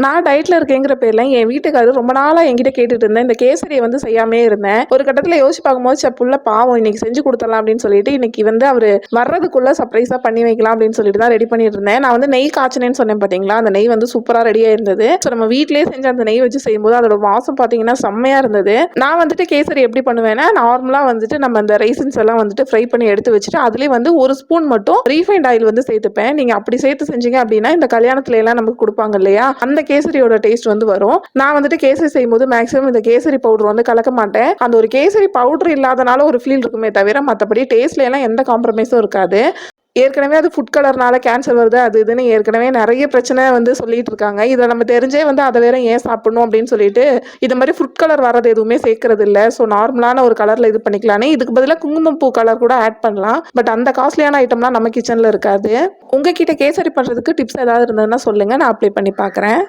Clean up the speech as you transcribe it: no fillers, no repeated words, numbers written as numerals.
நான் டயட்ல இருக்கேங்கிற பேர்ல என் வீட்டுக்காரரு ரொம்ப நாளா என்கிட்ட கேட்டுட்டு இருந்தேன். இந்த கேசரிய வந்து செய்யாமே இருந்தேன். ஒரு கட்டத்துல யோசிச்சு பார்க்கும்போது, புள்ள பாவம் இன்னைக்கு செஞ்சு குடுத்துடலாம் அப்படின்னு சொல்லிட்டு, இன்னைக்கு வந்து அவரு வர்றதுக்குள்ள சர்ப்ரைஸா பண்ணி வைக்கலாம் அப்படின்னு சொல்லிட்டு தான் ரெடி பண்ணிட்டு இருந்தேன். நான் வந்து நெய் காய்ச்சினேன்னு சொன்னேன் பார்த்தீங்களா? அந்த நெய் வந்து சூப்பரா ரெடியா இருந்தது. ஸோ நம்ம வீட்லயே செஞ்ச அந்த நெய் வச்சு செய்யும்போது அதோட வாசம் பார்த்தீங்கன்னா செம்மையா இருந்தது. நான் வந்துட்டு கேசரி எப்படி பண்ணுவேன்னா, நார்மலா வந்துட்டு நம்ம அந்த ரைசின்ஸ் எல்லாம் வந்துட்டு ஃப்ரை பண்ணி எடுத்து வச்சுட்டு, அதுலயே வந்து ஒரு ஸ்பூன் மட்டும் ரீஃபைண்ட் ஆயில் வந்து சேர்த்துப்பேன். நீங்க அப்படி சேர்த்து செஞ்சீங்க அப்படின்னா, இந்த கல்யாணத்துல எல்லாம் நமக்கு குடுப்பாங்க இல்லையா? அந்த கேசரியோட டேஸ்ட் வந்து வரும். நான் வந்துட்டு கேசரி செய்யும்போது மேக்ஸிமம் இந்த கேசரி பவுடர் வந்து கலக்க மாட்டேன். அந்த ஒரு கேசரி பவுடர் இல்லாதனால ஒரு ஃபீல் இருக்குமே தவிர, மத்தபடி டேஸ்ட்ல எல்லாம் எந்த காம்ப்ரமைஸும் இருக்காது. ஏற்கனவே அது ஃபுட் கலர்னால கேன்சர் வருது அது இதுன்னு ஏற்கனவே நெறைய பிரச்சனை வந்து சொல்லிட்டு இருக்காங்க. இத நம்ம தெரிஞ்சே வந்து அத வேற ஏன் சாப்பிடணும் அப்படின்னு சொல்லிட்டு, இது மாரி ஃபுட் கலர் வர்றது எதுவுமே சேர்க்கறது இல்ல. ஸோ நார்மலான ஒரு கலர்ல இது பண்ணிக்கலான்னு, இதுக்கு பதிலா குங்குமப்பூ கலர் கூட ஆட் பண்ணலாம். பட் அந்த காஸ்ட்லியான ஐட்டம்லாம் நம்ம கிச்சன்ல இருக்காது. உங்ககிட்ட கேசரி பண்றதுக்கு டிப்ஸ் ஏதாவது இருந்ததுன்னா சொல்லுங்க. நான் அப்ளை பண்ணி பார்க்குறேன்.